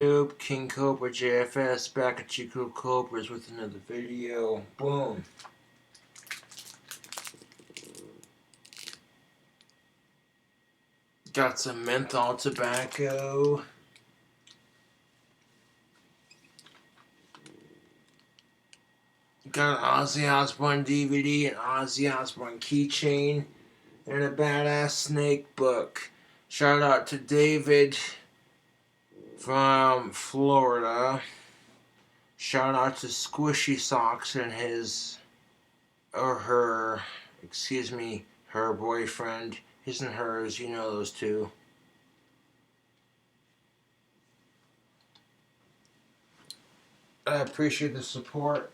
YouTube, King Cobra JFS, back at you cool Cobras with another video. Boom. Got some menthol tobacco. Got an Ozzy Osbourne DVD, an Ozzy Osbourne keychain, and a badass snake book. Shout out to David from Florida. Shout out to Squishy Socks and his, or her, excuse me, her boyfriend. His and hers, you know those two. I appreciate the support.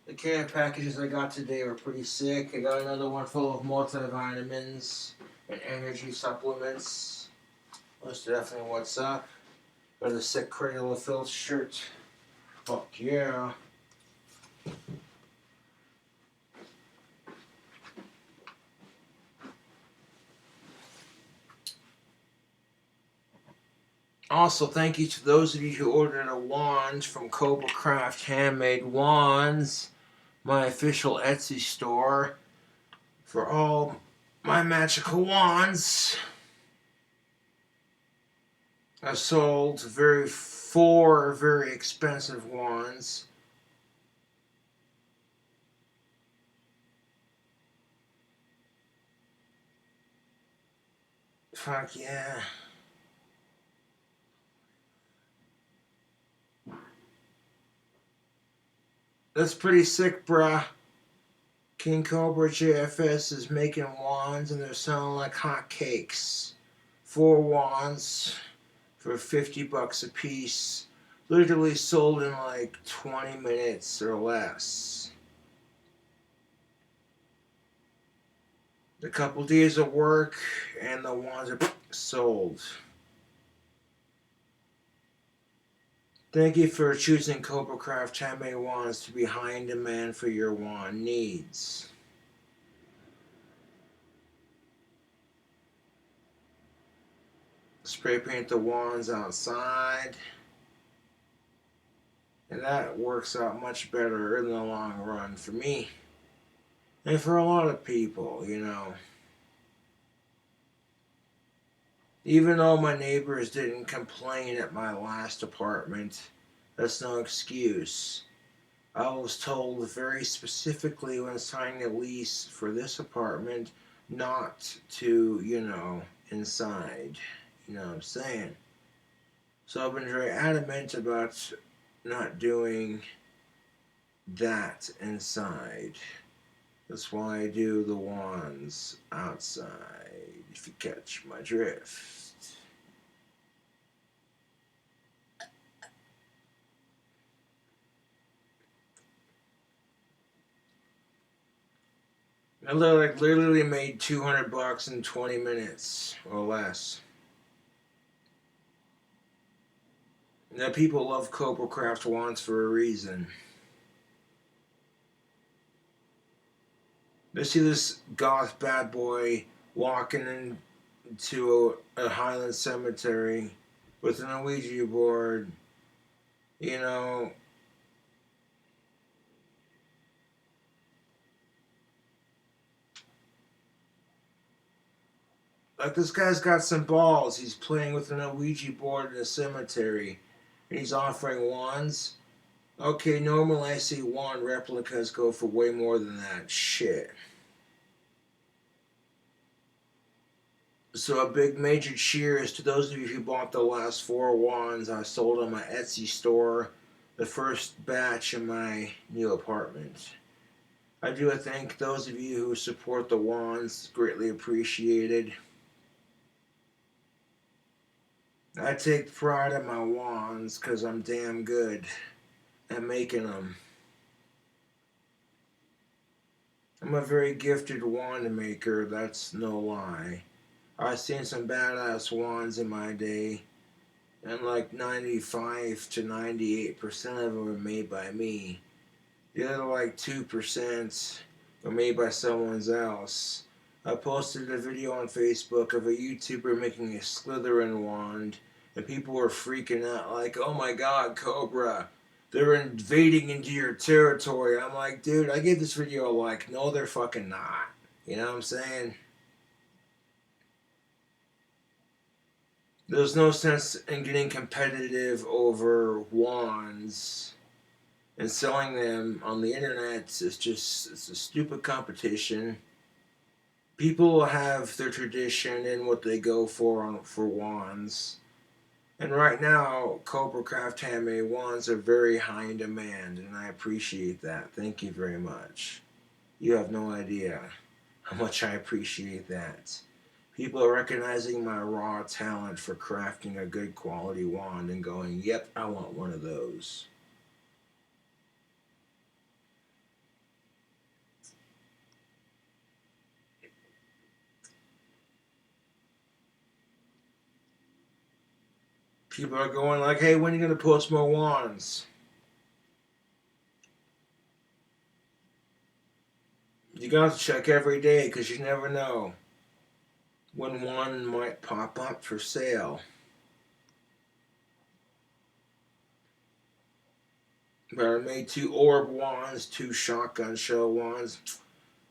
The care packages I got today were pretty sick. I got another one full of multivitamins and energy supplements. Most definitely what's up. Got a sick Cradle of Filth shirt. Fuck yeah. Also, thank you to those of you who ordered a wand from Cobra Craft Handmade Wands, my official Etsy store, for all my magical wands. I sold four very expensive wands. Fuck yeah. That's pretty sick, bruh. King Cobra JFS is making wands and they're selling like hotcakes. 4 wands for $50 a piece. Literally sold in like 20 minutes or less. A couple days of work and the wands are sold. Thank you for choosing Cobra Craft Handmade Wands to be high in demand for your wand needs. Spray paint the wands outside, and that works out much better in the long run for me and for a lot of people, you know. Even though my neighbors didn't complain at my last apartment, that's no excuse. I was told very specifically when signing a lease for this apartment not to, inside. You know what I'm saying? So I've been very adamant about not doing that inside. That's why I do the wands outside, if you catch my drift. I literally made $200 in 20 minutes or less. Now people love Cobra Craft wands for a reason. I see this goth bad boy walking into a Highland cemetery with an Ouija board. You know, like this guy's got some balls. He's playing with an Ouija board in a cemetery, and he's offering wands. Okay, normally I see wand replicas go for way more than that shit. So a big major cheers to those of you who bought the last 4 wands I sold on my Etsy store, the first batch in my new apartment. I do thank those of you who support the wands, greatly appreciated. I take pride in my wands because I'm damn good at making them. I'm a very gifted wand maker, that's no lie. I've seen some badass wands in my day, and like 95 to 98% of them are made by me. The other like 2% are made by someone else. I posted a video on Facebook of a YouTuber making a Slytherin wand, and people were freaking out like, oh my god, Cobra, they're invading into your territory. I'm like, dude, I gave this video a like. No, they're fucking not. You know what I'm saying? There's no sense in getting competitive over wands and selling them on the internet. It's a stupid competition. People have their tradition and what they go for wands. And right now, Cobra Craft handmade wands are very high in demand, and I appreciate that. Thank you very much. You have no idea how much I appreciate that. People are recognizing my raw talent for crafting a good quality wand and going, yep, I want one of those. People are going like, hey, when are you going to post more wands? You got to check every day because you never know when one might pop up for sale. But I made 2 orb wands, 2 shotgun shell wands.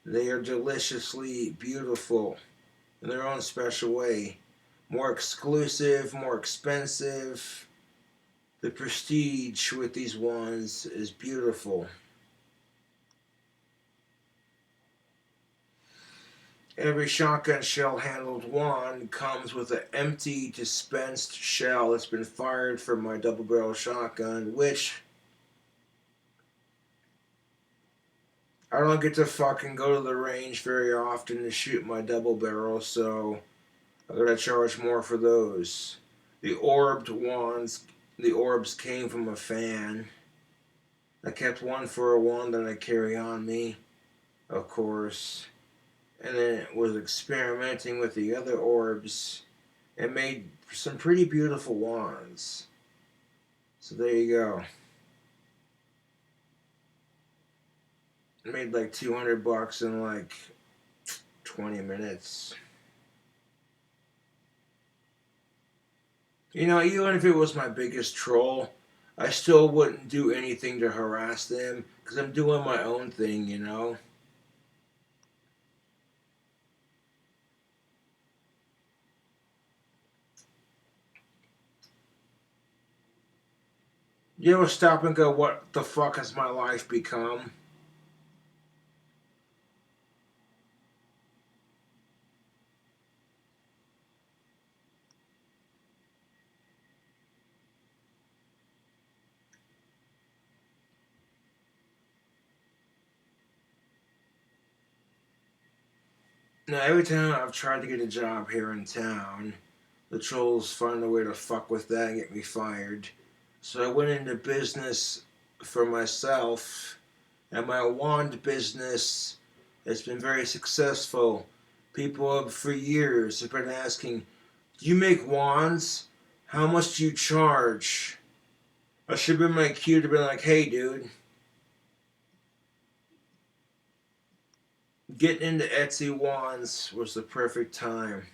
They are deliciously beautiful in their own special way. More exclusive, more expensive. The prestige with these wands is beautiful. Every shotgun shell handled wand comes with an empty dispensed shell that's been fired from my double barrel shotgun, which I don't get to fucking go to the range very often to shoot my double barrel, so I gotta charge more for those. The orbed wands, the orbs came from a fan. I kept one for a wand that I carry on me, of course, and then was experimenting with the other orbs and made some pretty beautiful wands. So there you go. I made like $200 in like 20 minutes. You know, even if it was my biggest troll, I still wouldn't do anything to harass them because I'm doing my own thing, you know? You ever stop and go, what the fuck has my life become? Now, every time I've tried to get a job here in town, the trolls find a way to fuck with that and get me fired. So I went into business for myself, and my wand business has been very successful. People have, for years have been asking, do you make wands? How much do you charge? I should have been my cue to be like, hey dude, getting into Etsy wands was the perfect time.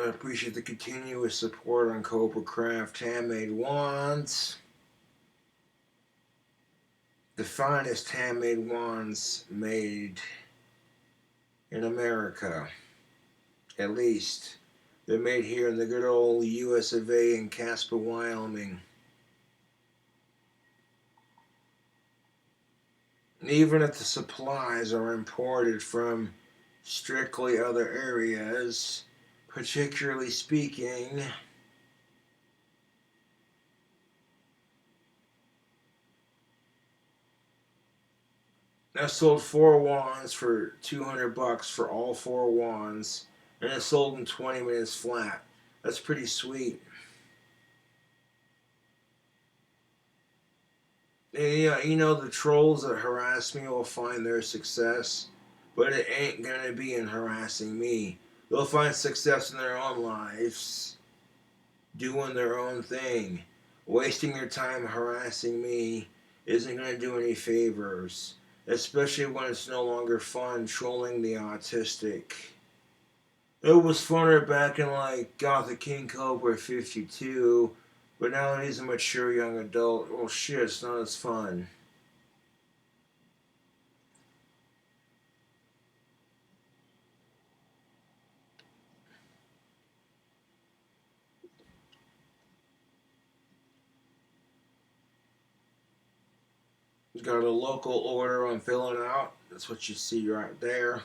I appreciate the continuous support on Cobra Craft handmade wands. The finest handmade wands made in America, at least. They're made here in the good old US of A in Casper, Wyoming. And even if the supplies are imported from strictly other areas, particularly speaking, I sold 4 wands for $200 for all 4 wands, and it sold in 20 minutes flat. That's pretty sweet. Yeah, the trolls that harass me will find their success, but it ain't gonna be in harassing me. They'll find success in their own lives, doing their own thing. Wasting your time harassing me isn't gonna do any favors, especially when it's no longer fun trolling the autistic. It was funner back in like Gothic King Cobra 52, but now that he's a mature young adult, well shit, it's not as fun. Got a local order I'm filling out. That's what you see right there.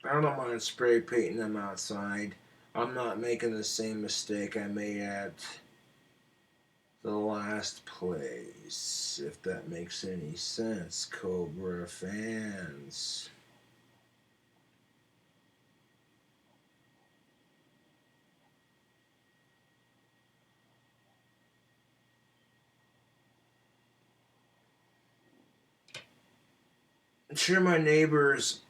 I don't mind spray painting them outside. I'm not making the same mistake I made at the last place, if that makes any sense, Cobra fans. I'm sure my neighbors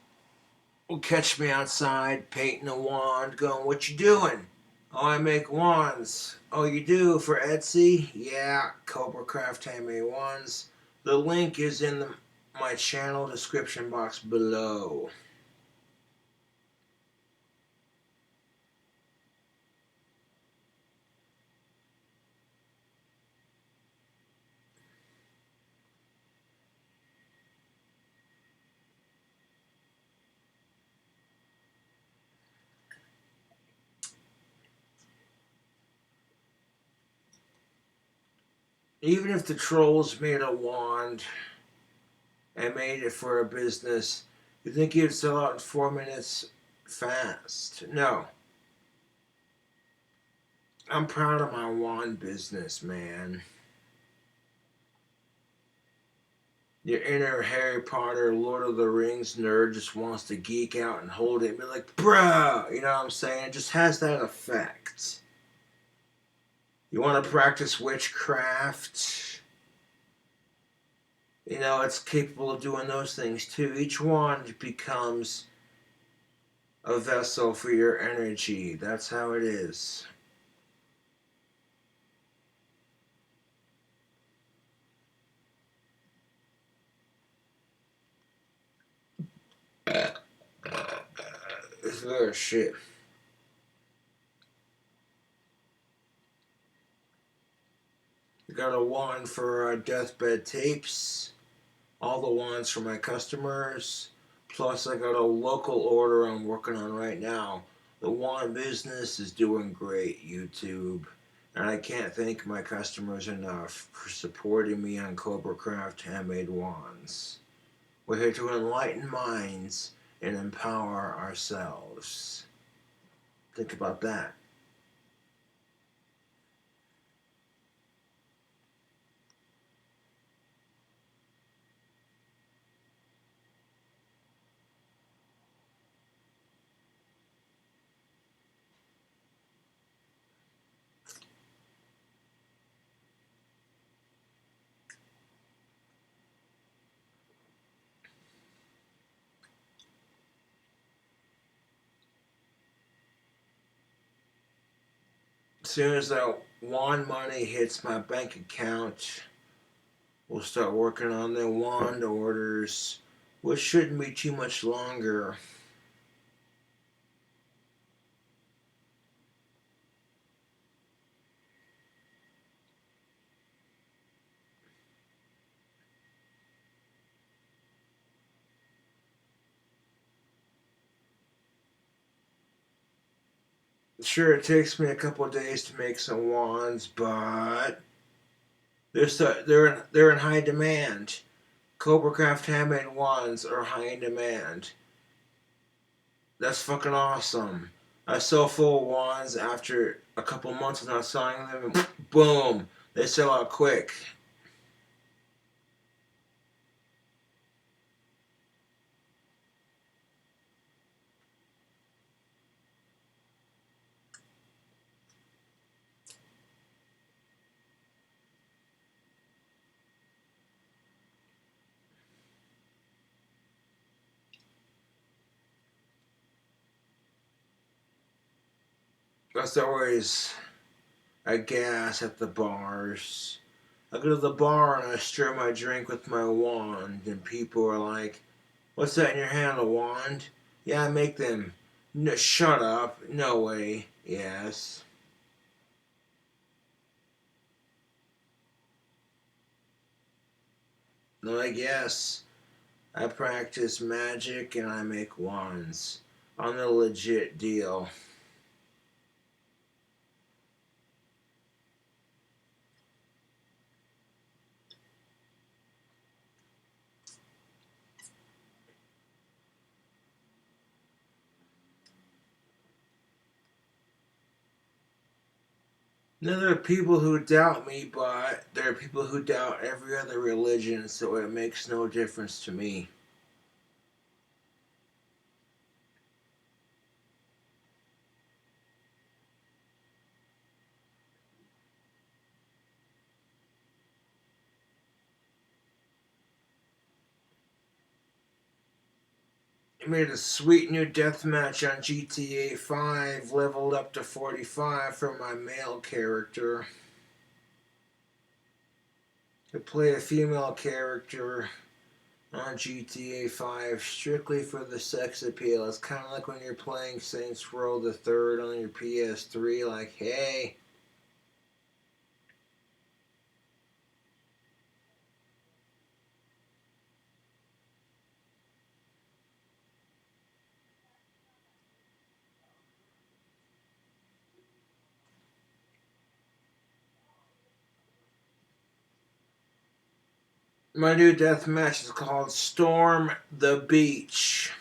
will catch me outside painting a wand, going, "What you doing?" "Oh, I make wands." "Oh, you do? For Etsy?" "Yeah, Cobra Craft Handmade Wands." The link is in my channel description box below. Even if the trolls made a wand and made it for a business, you think you'd sell out in 4 minutes fast? No. I'm proud of my wand business, man. Your inner Harry Potter, Lord of the Rings nerd just wants to geek out and hold it and be like, bro, you know what I'm saying? It just has that effect. You want to practice witchcraft? It's capable of doing those things too. Each wand becomes a vessel for your energy. That's how it is. It's little shit. I got a wand for deathbed tapes. All the wands for my customers. Plus, I got a local order I'm working on right now. The wand business is doing great, YouTube. And I can't thank my customers enough for supporting me on Cobra Craft Handmade Wands. We're here to enlighten minds and empower ourselves. Think about that. As soon as that wand money hits my bank account, we'll start working on the wand orders, which shouldn't be too much longer. Sure, it takes me a couple of days to make some wands, but they're in high demand. Cobra Craft handmade wands are high in demand. That's fucking awesome. I sell full wands after a couple months of not selling them, and boom, they sell out quick. That's always a gas at the bars. I go to the bar and I stir my drink with my wand, and people are like, "What's that in your hand, a wand?" "Yeah, I make them." "No, shut up. No way." "Yes." "No, I guess. I practice magic and I make wands. On the legit deal." Now, there are people who doubt me, but there are people who doubt every other religion, so it makes no difference to me. I made a sweet new deathmatch on GTA 5, leveled up to 45 for my male character. I play a female character on GTA 5 strictly for the sex appeal. It's kind of like when you're playing Saints Row the Third on your PS3, like, hey. My new deathmatch is called Storm the Beach.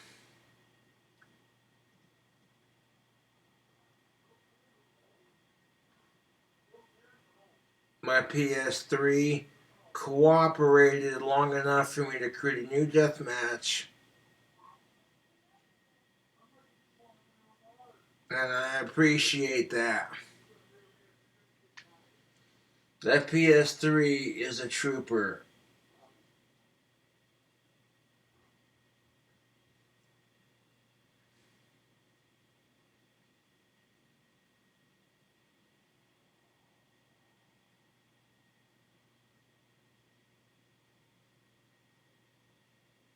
My PS3 cooperated long enough for me to create a new deathmatch, and I appreciate that. That PS3 is a trooper.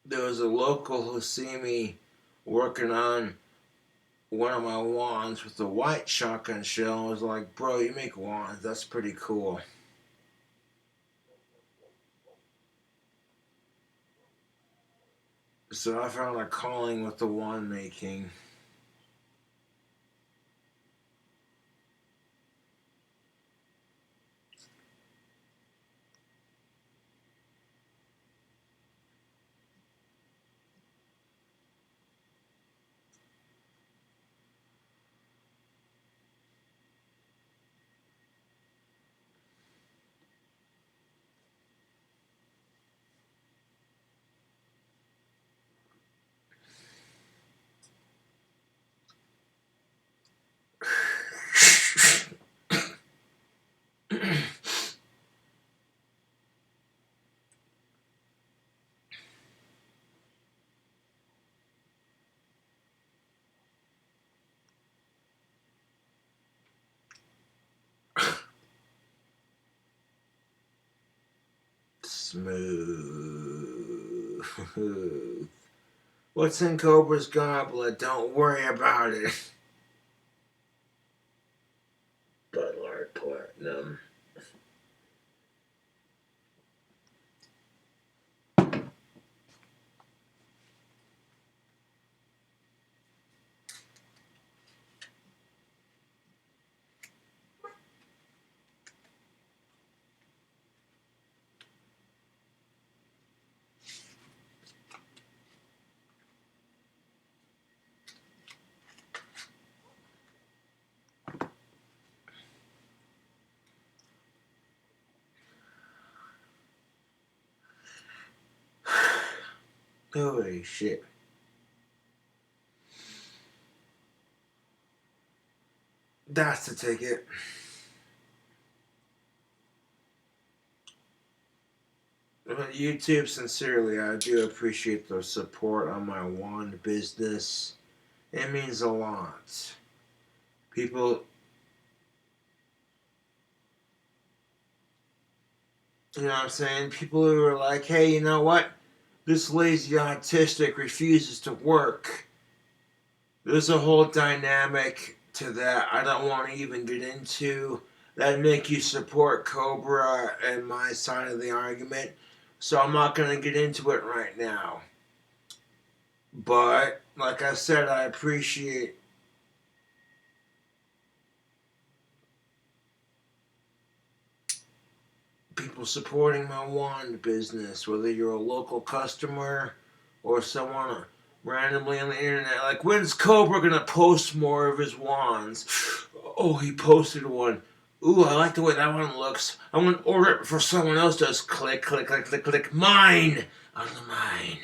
There was a local who see me working on one of my wands with a white shotgun shell and was like, "Bro, you make wands. That's pretty cool." So I found a calling with the wand making. Smooth. What's in Cobra's goblet? Don't worry about it. Butler Platinum. Holy shit. That's the ticket. YouTube, sincerely, I do appreciate the support on my wand business. It means a lot. People You know what I'm saying? People who are like, hey, you know what? This lazy autistic refuses to work. There's a whole dynamic to that I don't want to even get into that make you support Cobra and my side of the argument. So I'm not going to get into it right now. But, like I said, I appreciate people supporting my wand business, whether you're a local customer or someone randomly on the internet. Like, when's Cobra gonna post more of his wands? Oh, he posted one. Ooh, I like the way that one looks. I'm gonna order it before someone else does. Click, click, click, click, click. Mine! On the mine.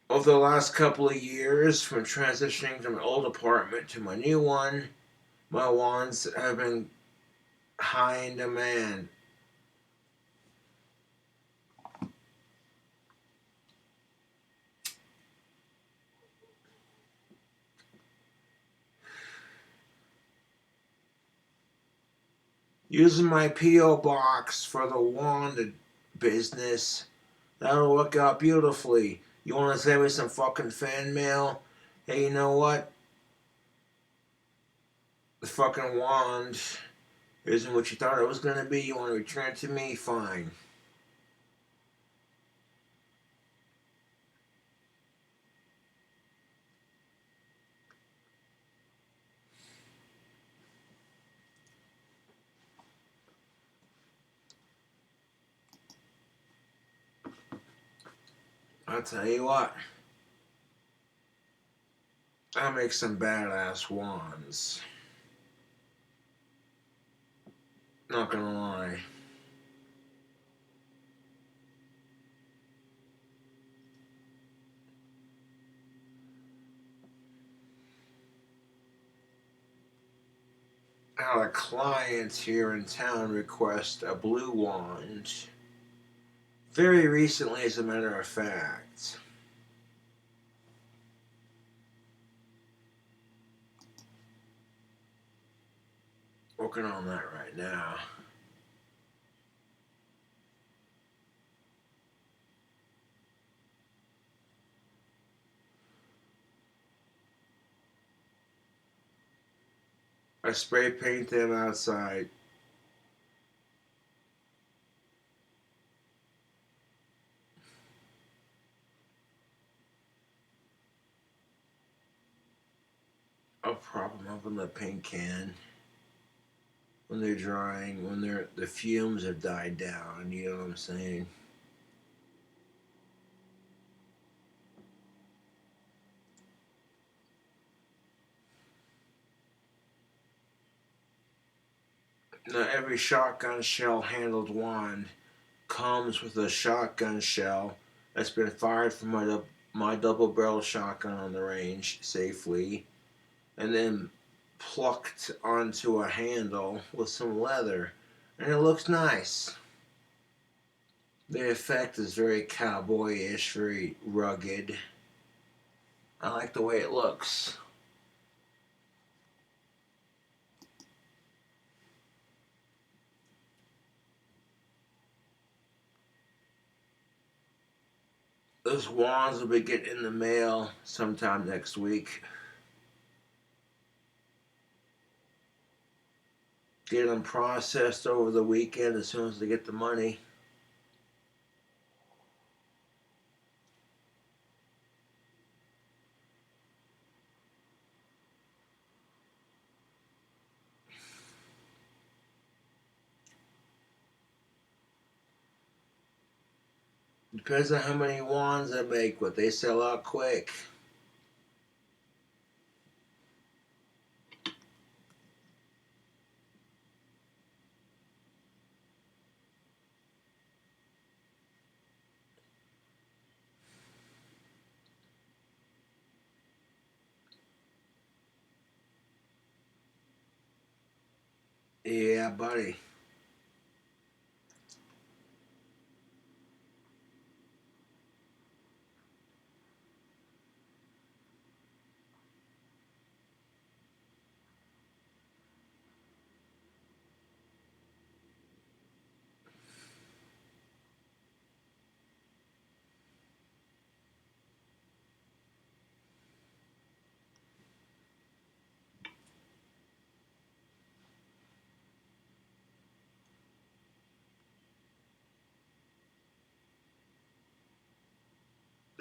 Over the last couple of years, from transitioning from an old apartment to my new one, my wands have been high in demand. Using my P.O Box for the wand business, that'll work out beautifully. You want to send me some fucking fan mail? Hey, you know what? The fucking wand isn't what you thought it was gonna be. You want to return it to me? Fine. I'll tell you what. I'll make some badass wands. Not gonna lie. I had a client here in town request a blue wand. Very recently, as a matter of fact. Working on that right now. I spray paint them outside. I'll prop them up in the paint can when they're drying, when the fumes have died down. You know what I'm saying? Now, every shotgun shell handled wand comes with a shotgun shell that's been fired from my double barrel shotgun on the range safely, and then plucked onto a handle with some leather, and it looks nice. The effect is very cowboyish, very rugged. I like the way it looks. Those wands will be getting in the mail sometime next week. Get them processed over the weekend as soon as they get the money. Depends on how many wands I make, but they sell out quick. Yeah, buddy.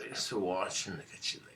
Thanks for watching. I'll catch you later.